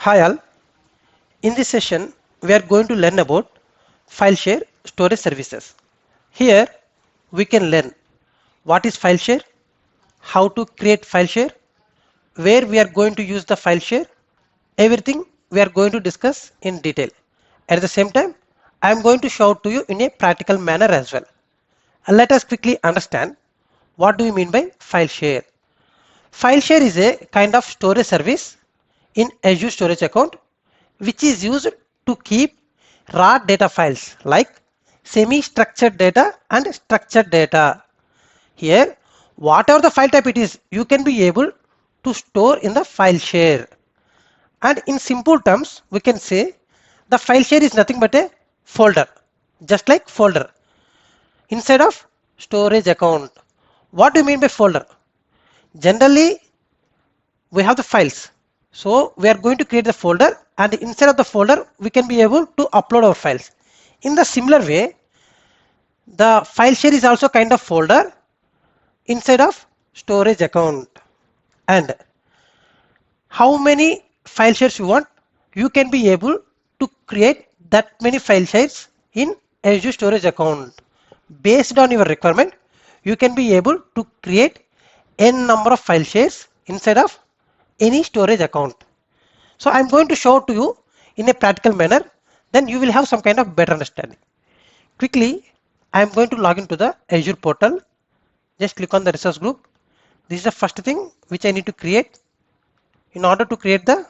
Hi all, in this session we are going to learn about file share storage services. Here we can learn what is file share, how to create file share, where we are going to use the file share, everything we are going to discuss in detail. At the same time, I am going to show it to you in a practical manner as well. Let us quickly understand what do we mean by file share. File share is a kind of storage service in Azure Storage Account which is used to keep raw data files like semi-structured data and structured data. Here, whatever the file type it is, you can be able to store in the file share. And in simple terms, we can say the file share is nothing but a folder, just like folder inside of storage account. What do you mean by folder? Generally, we have the files. So we are going to create the folder, and inside of the folder, we can be able to upload our files. In the similar way, the file share is also kind of folder inside of storage account. And how many file shares you want, you can be able to create that many file shares in Azure Storage Account. Based on your requirement, you can be able to create n number of file shares inside of any storage account. So I'm going to show to you in a practical manner, then you will have some kind of better understanding. Quickly, I'm going to log into the Azure portal. Just click on the resource group. This is the first thing which I need to create in order to create the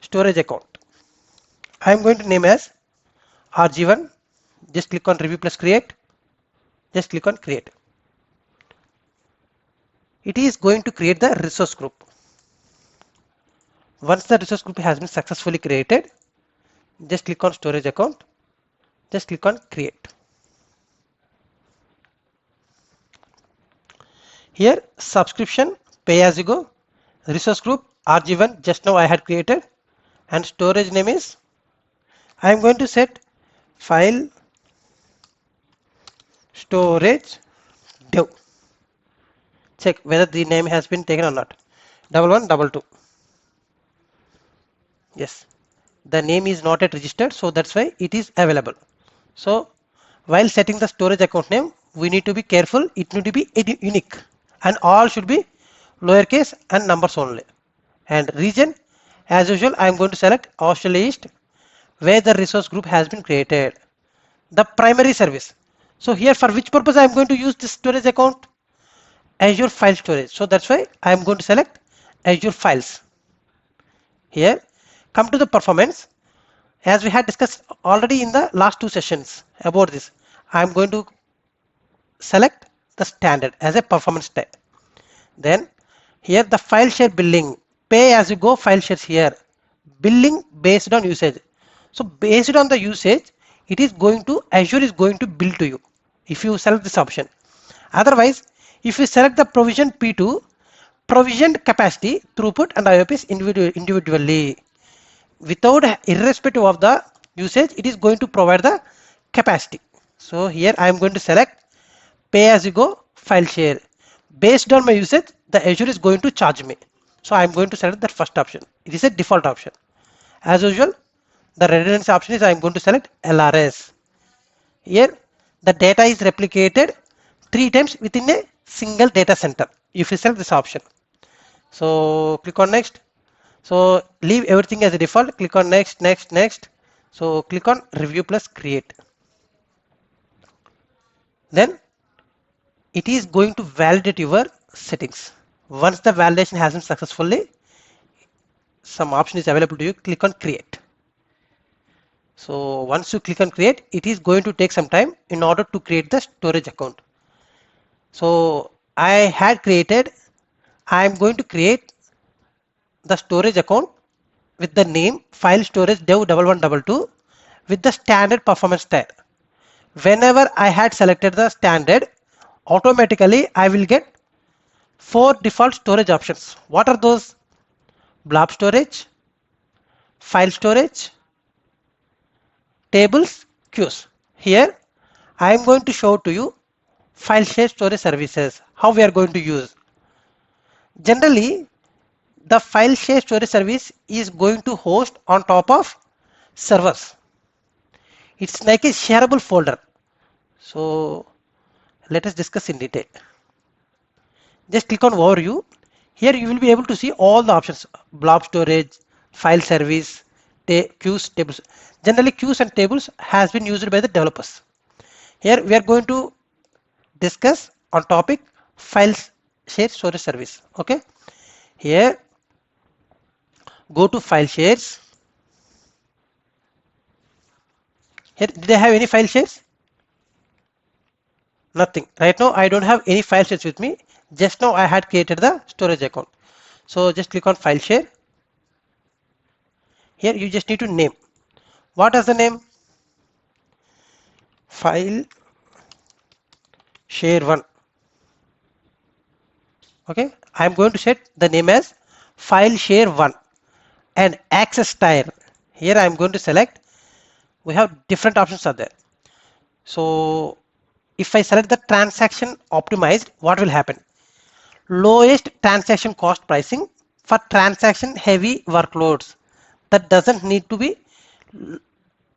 storage account. I'm going to name as RG1. Just click on review plus create. Just click on create. It is going to create the resource group. Once the resource group has been successfully created, just click on storage account. Just click on create. Here subscription, pay as you go, resource group RG1 just now I had created, and storage name is, I am going to set file storage dev. Check whether the name has been taken or not. 1122. Yes, the name is not yet registered, so that's why it is available. So while setting the storage account name, we need to be careful. It need to be unique, and all should be lowercase and numbers only. And region, as usual, I am going to select Australia East, where the resource group has been created. The primary service. So here, for which purpose I am going to use this storage account? Azure file storage. So that's why I am going to select Azure files. Here, come to the performance. As we had discussed already in the last two sessions about this, I am going to select the standard as a performance type. Then here the file share billing, pay as you go file shares here, billing based on usage. So based on the usage, it is going to, Azure is going to bill to you if you select this option. Otherwise, if you select the provision P2, provisioned capacity, throughput and IOPs individually, without irrespective of the usage, it is going to provide the capacity. So here I am going to select pay as you go file share. Based on my usage, the Azure is going to charge me. So I am going to select that first option. It is a default option. As usual, the redundancy option is I am going to select LRS. Here the data is replicated 3 times within a single data center if you select this option. So click on next. So leave everything as a default. Click on next, next, next. So click on review plus create. Then it is going to validate your settings. Once the validation has been successfully, some option is available to you. Click on create. So once you click on create, it is going to take some time in order to create the storage account. So I had created, I am going to create the storage account with the name file storage dev 1122 with the standard performance type. Whenever I had selected the standard, automatically I will get 4 default storage options. What are those? Blob storage, file storage, tables, queues. Here I am going to show to you file share storage services, how we are going to use. Generally, the file share storage service is going to host on top of servers. It's like a shareable folder. So let us discuss in detail. Just click on overview. Here you will be able to see all the options: blob storage, file service, queues, tables. Generally queues and tables has been used by the developers. Here we are going to discuss on topic files share storage service. Okay. Here go to file shares. Here did I have any file shares? Nothing. Right now I don't have any file shares with me. Just now I had created the storage account. So just click on file share. Here you just need to name. What is the name? File share 1. Okay. I am going to set the name as file share 1 and access style. Here I am going to select. We have different options are there. So if I select the transaction optimized, what will happen? Lowest transaction cost pricing for transaction heavy workloads that doesn't need to be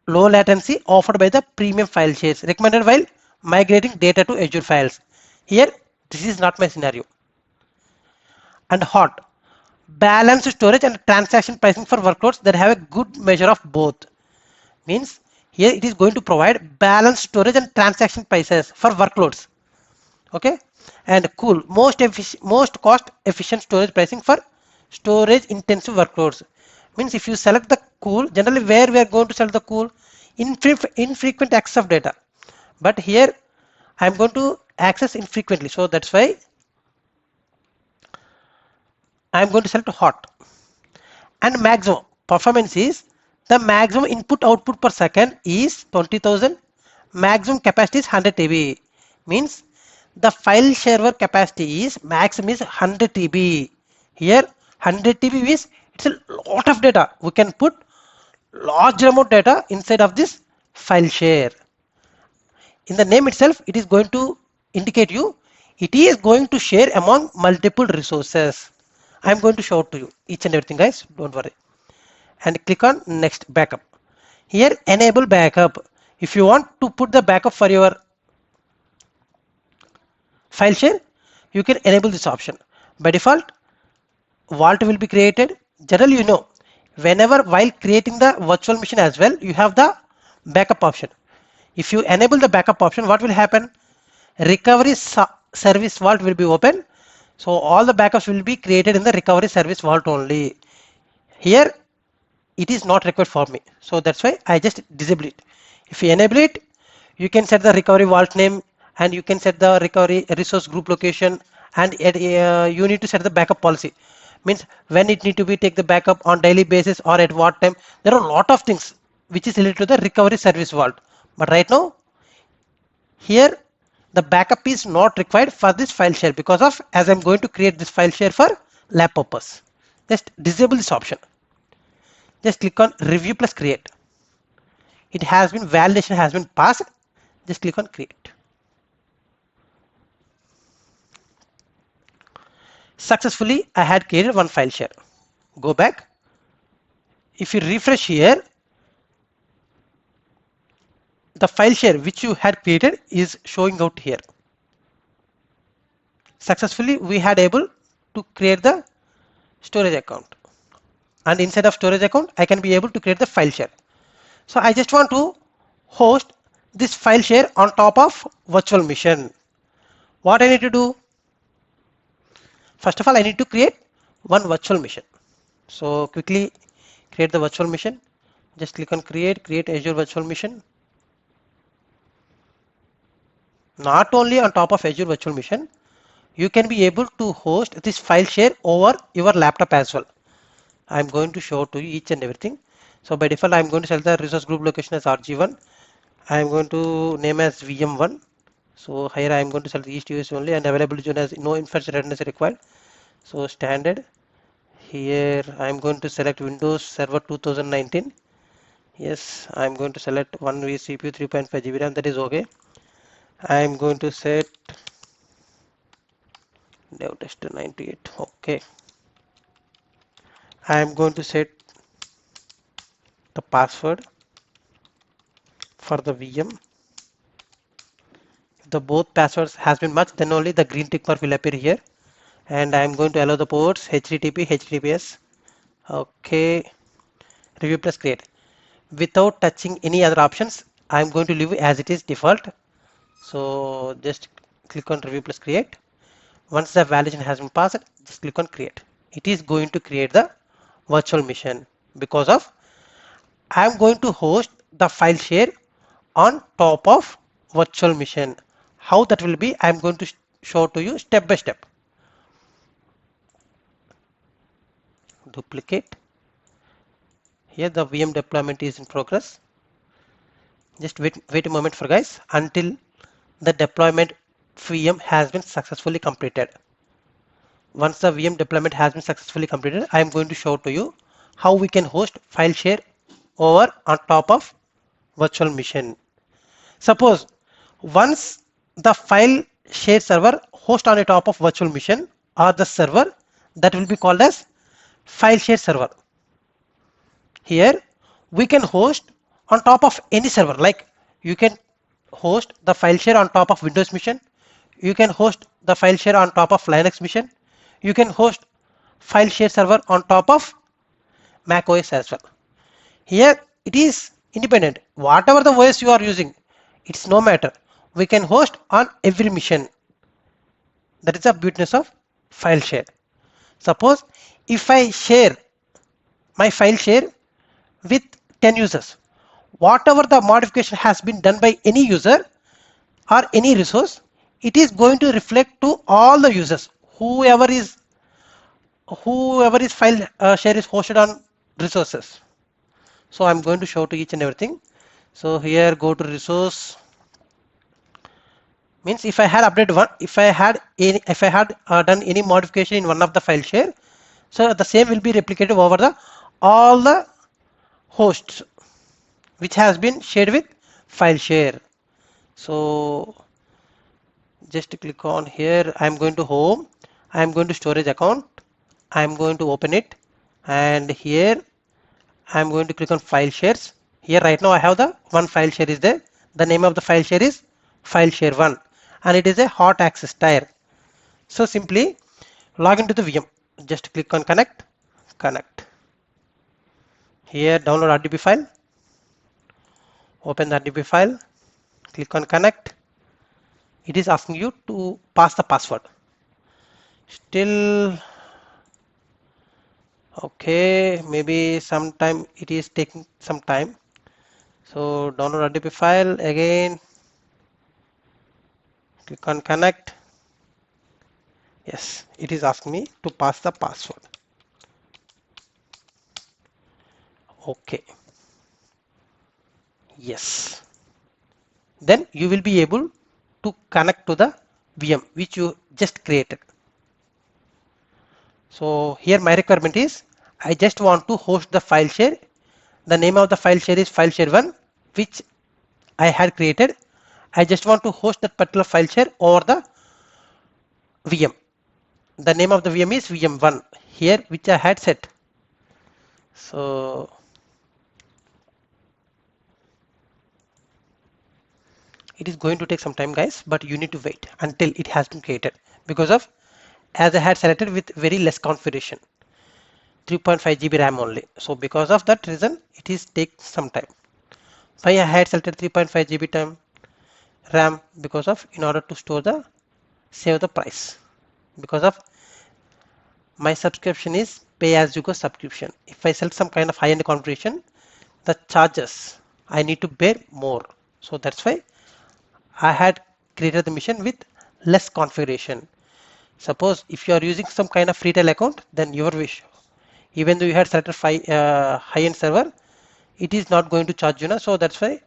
low latency offered by the premium file shares recommended while migrating data to Azure files. Here this is not my scenario. And hot, balanced storage and transaction pricing for workloads that have a good measure of both. Means here it is going to provide balanced storage and transaction prices for workloads. Okay. And cool, most cost efficient storage pricing for storage intensive workloads. Means if you select the cool, generally where we are going to select the cool, infrequent access of data, but here I am going to access infrequently, so that's why I am going to select hot. And maximum performance is the maximum input output per second is 20,000, maximum capacity is 100 TB. Means the file server capacity is maximum is 100 TB. Here 100 TB is it's a lot of data. We can put large amount of data inside of this file share. In the name itself, it is going to indicate you it is going to share among multiple resources. I am going to show it to you each and everything, guys. Don't worry. And click on next backup. Here enable backup. If you want to put the backup for your file share, you can enable this option. By default, vault will be created. Generally, you know, whenever while creating the virtual machine as well, you have the backup option. If you enable the backup option, what will happen? Recovery service vault will be open. So all the backups will be created in the recovery service vault only. Here it is not required for me. So that's why I just disable it. If you enable it, you can set the recovery vault name and you can set the recovery resource group location, and you need to set the backup policy. Means when it need to be take the backup on daily basis or at what time. There are a lot of things which is related to the recovery service vault. But right now here the backup is not required for this file share because of as I'm going to create this file share for lab purpose. Just disable this option. Just click on review plus create. It has been validation has been passed. Just click on create. Successfully I had created one file share. Go back. If you refresh here, the file share which you had created is showing out here. Successfully we had able to create the storage account, and inside of storage account I can be able to create the file share. So I just want to host this file share on top of virtual machine. What I need to do? First of all, I need to create one virtual machine. So quickly create the virtual machine. Just click on create Azure virtual machine. Not only on top of Azure virtual machine, you can be able to host this file share over your laptop as well. I'm going to show to you each and everything. So by default, I'm going to select the resource group location as RG1. I'm going to name as VM1. So here I'm going to select East US only, and availability zone as no infrastructure readiness required. So standard. Here I'm going to select Windows Server 2019. Yes, I'm going to select 1V CPU 3.5 GB RAM. That is okay. I'm going to set dev tester 98. Okay. I am going to set the password for the VM. If the both passwords has been matched, then only the green tick mark will appear here. And I am going to allow the ports HTTP, HTTPS. Okay, review plus create. Without touching any other options, I am going to leave it as it is default. So just click on review plus create. Once the validation has been passed, just click on create. It is going to create the virtual machine because of I am going to host the file share on top of virtual machine. How that will be, I am going to show to you step by step. Duplicate. Here the VM deployment is in progress. Just wait a moment for guys until the deployment VM has been successfully completed. Once the VM deployment has been successfully completed, I am going to show to you how we can host file share over on top of virtual machine. Suppose once the file share server host on the top of virtual machine or the server that will be called as file share server. Here we can host on top of any server, like you can host the file share on top of Windows machine, you can host the file share on top of Linux machine, you can host file share server on top of Mac OS as well. Here it is independent. Whatever the OS you are using, it's no matter. We can host on every machine. That is the beautiness of file share. Suppose if I share my file share with 10 users, whatever the modification has been done by any user or any resource, it is going to reflect to all the users. Whoever is file share is hosted on resources. So I'm going to show to each and everything. So here go to resource. Means if I had updated one, if I had done any modification in one of the file share, so the same will be replicated over the all the hosts which has been shared with file share. So just click on here. I'm going to home. I'm going to storage account. I'm going to open it, and here I'm going to click on file shares. Here right now I have the one file share is there. The name of the file share is file share 1 and it is a hot access tier. So simply log into the VM. Just click on connect. Here download RDB file. Open the RDB file. Click on connect. It is asking you to pass the password. Still okay, maybe sometime it is taking some time. So download RDB file again. Click on connect. Yes, it is asking me to pass the password. Okay. Yes. Then you will be able to connect to the VM which you just created. So here my requirement is I just want to host the file share. The name of the file share is file share 1 which I had created. I just want to host that particular file share over the VM. The name of the VM is VM1 here which I had set. So it is going to take some time guys, but you need to wait until it has been created because of as I had selected with very less configuration, 3.5 GB RAM only. So because of that reason it is take some time. Why I had selected 3.5 GB RAM? Because of in order to store the save the price, because of my subscription is pay as you go subscription. If I select some kind of high-end configuration, the charges I need to bear more. So that's why I had created the machine with less configuration. Suppose if you are using some kind of retail account, then your wish. Even though you had selected high-end server, it is not going to charge you now. So that's why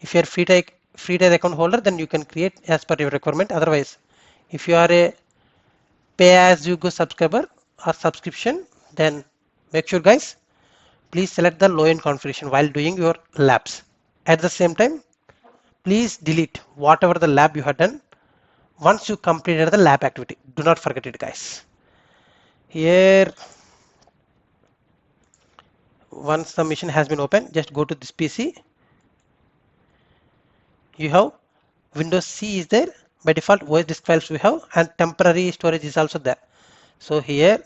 if you are free tier account holder, then you can create as per your requirement. Otherwise, if you are a pay as you go subscriber or subscription, then make sure guys, please select the low end configuration while doing your labs. At the same time, please delete whatever the lab you have done once you completed the lab activity. Do not forget it guys. Here once the machine has been opened, just go to this PC. You have Windows C is there by default. OS disk files we have, and temporary storage is also there. So here,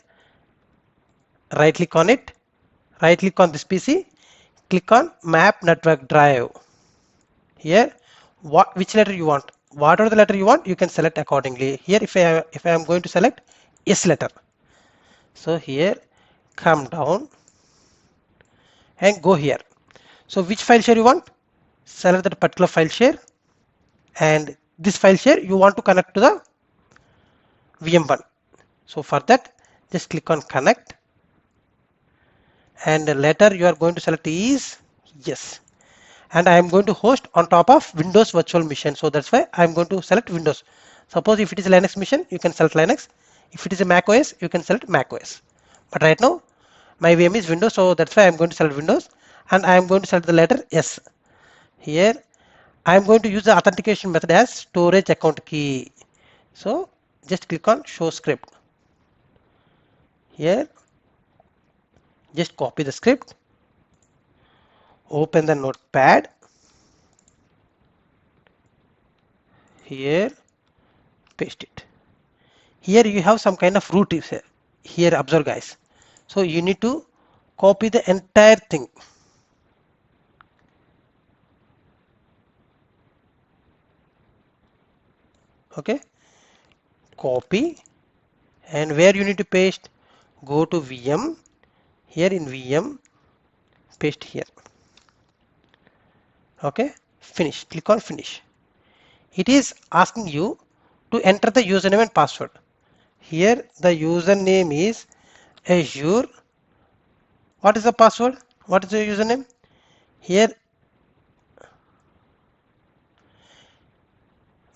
right click on it, right click on this PC, click on map network drive. Here, which letter you want, whatever the letter you want, you can select accordingly. Here, if I am going to select S letter, so here come down and go here. So which file share you want? Select that particular file share, and this file share you want to connect to the VM1. So for that, just click on connect, and the letter you are going to select is yes. And I am going to host on top of Windows virtual machine. So that's why I am going to select Windows. Suppose if it is a Linux machine, you can select Linux. If it is a Mac OS, you can select Mac OS. But right now, my VM is Windows, so that's why I am going to select Windows, and I am going to select the letter S. Here, I am going to use the authentication method as storage account key. So just click on show script. Here, just copy the script, open the notepad. Here, paste it. Here you have some kind of root here, observe guys. So you need to copy the entire thing. Okay, copy, and where you need to paste, go to VM. Here in VM, paste here. Okay, finish, click on finish. It is asking you to enter the username and password. Here the username is Azure. What is the password? What is the username? Here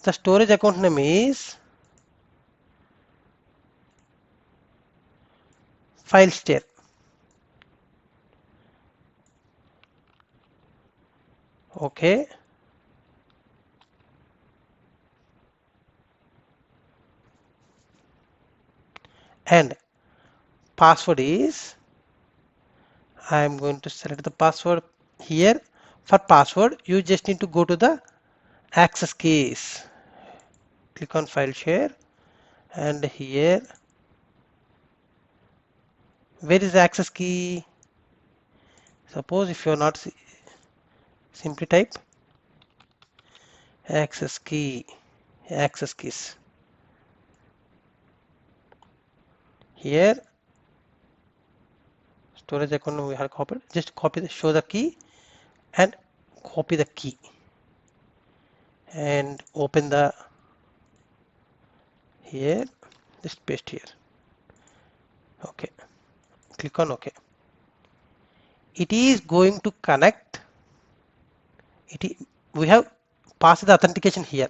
the storage account name is File Share. Okay. And password is, I am going to select the password. Here for password, you just need to go to the access keys. Click on File Share, and here, where is the access key? Suppose if you are not, simply type access key, access keys. Here storage account we have copied, just copy the, show the key and copy the key and open the, here, just paste here. Okay, click on OK. It is going to connect. We have passed the authentication here.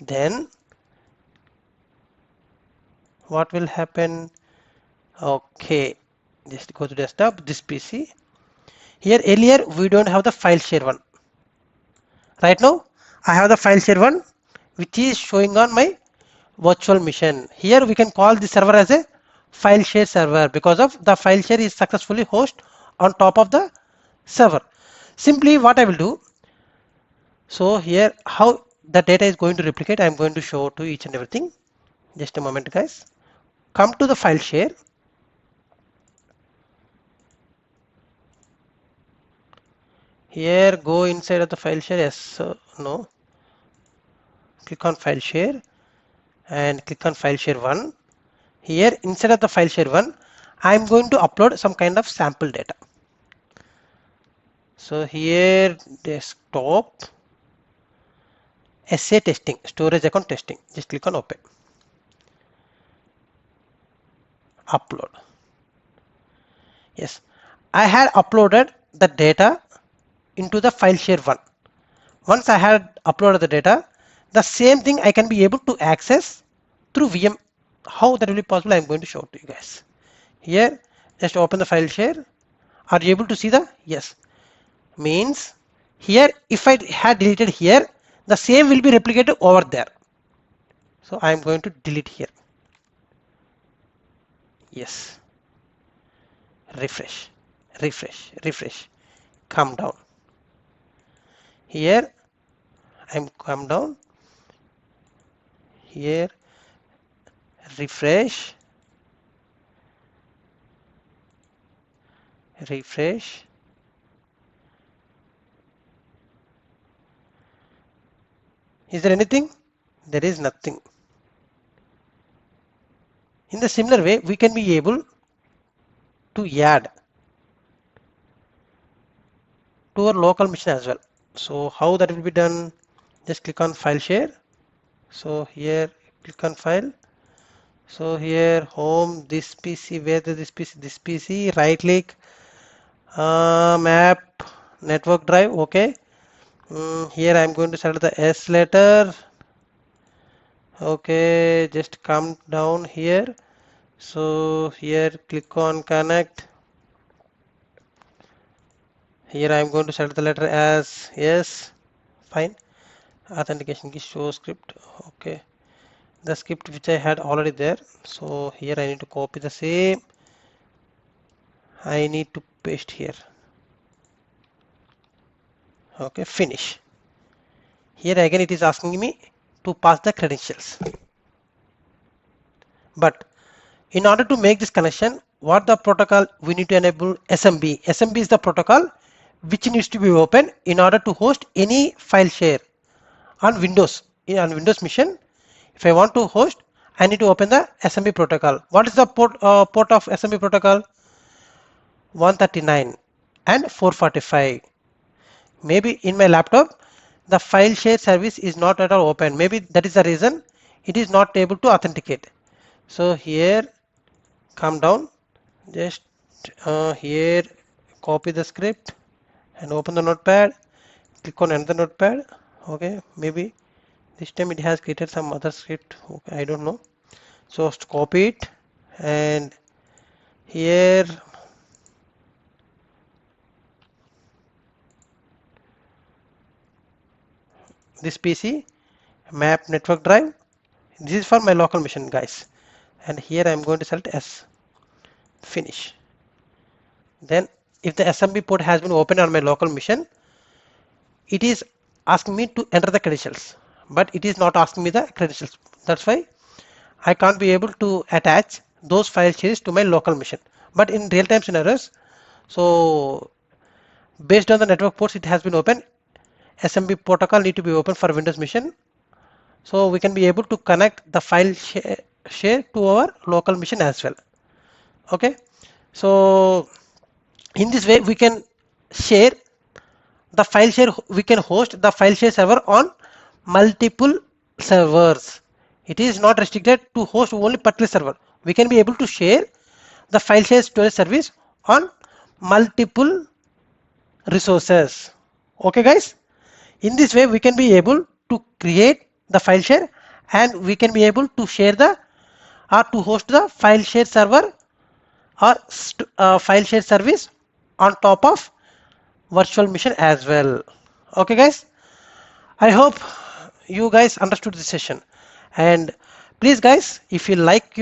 Then what will happen? Okay, just go to desktop, this PC. Here earlier we don't have the file share one. Right now I have the file share one, which is showing on my virtual machine. Here we can call the server as a file share server because of the file share is successfully hosted on top of the server. Simply what I will do, so here how the data is going to replicate, I am going to show to each and everything. Just a moment guys. Come to the file share. Here go inside of the file share, yes, no. Click on file share and click on file share 1. Here inside of the file share 1, I am going to upload some kind of sample data. So here desktop SA testing, storage account testing, just click on open. Upload. Yes, I had uploaded the data into the file share 1. Once I had uploaded the data, the same thing I can be able to access through VM. How that will be possible, I am going to show to you guys. Here just open the file share. Are you able to see the? Yes, means here if I had deleted here, the same will be replicated over there. So I am going to delete here. Yes, refresh. refresh, come down. Here I'm come down, here refresh, refresh. Is there anything? There is nothing. In the similar way, we can be able to add to our local machine as well. So how that will be done? Just click on file share. So here click on file. So here home, this PC, where this PC, right click, map, network drive, okay. Here I am going to select the S letter. Okay, just come down here. So here click on connect. Here I am going to select the letter as yes, fine. Authentication key show script, okay. The script which I had already there. So here I need to copy the same. I need to paste here. Okay, finish. Here again it is asking me to pass the credentials. But in order to make this connection, what the protocol we need to enable SMB. SMB is the protocol which needs to be open in order to host any file share on Windows. On Windows machine, if I want to host, I need to open the SMB protocol. What is the port of SMB protocol? 139 and 445. Maybe in my laptop the file share service is not at all open. Maybe that is the reason it is not able to authenticate. So here come down, just here copy the script and open the notepad, click on another notepad. Okay, maybe this time it has created some other script. Okay, I don't know. So copy it and here this PC map network drive. This is for my local machine, guys, and here I am going to select S. Finish. Then if the SMB port has been opened on my local machine, it is asking me to enter the credentials, but it is not asking me the credentials. That's why I can't be able to attach those file shares to my local machine. But in real-time scenarios, so based on the network ports it has been open, SMB protocol need to be open for Windows machine. So we can be able to connect the file share to our local machine as well. Okay. So in this way we can share the file share, we can host the file share server on multiple servers. It is not restricted to host only particular server. We can be able to share the file share storage service on multiple resources. Okay guys, in this way we can be able to create the file share and we can be able to share the or to host the file share server or file share service on top of virtual machine as well. Okay guys, I hope you guys understood this session, and please guys, if you like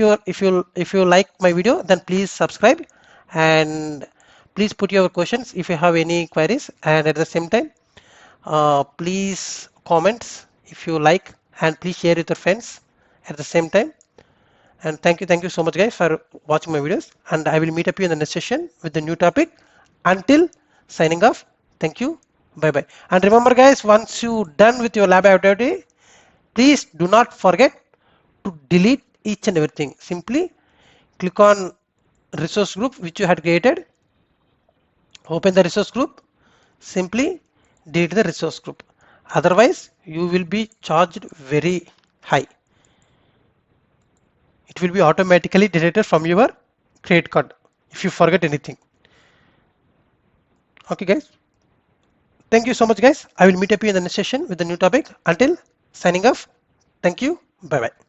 my video, then please subscribe and please put your questions if you have any queries, and at the same time please comments if you like, and please share with your friends at the same time. And thank you so much guys for watching my videos, and I will meet up you in the next session with the new topic. Until signing off, thank you, bye bye. And remember guys, once you done with your lab activity, please do not forget to delete each and everything. Simply click on resource group which you had created, open the resource group, simply delete the resource group, otherwise you will be charged very high. It will be automatically deleted from your credit card if you forget anything. Okay guys, thank you so much guys. I will meet up you in the next session with the new topic. Until signing off, thank you, bye bye.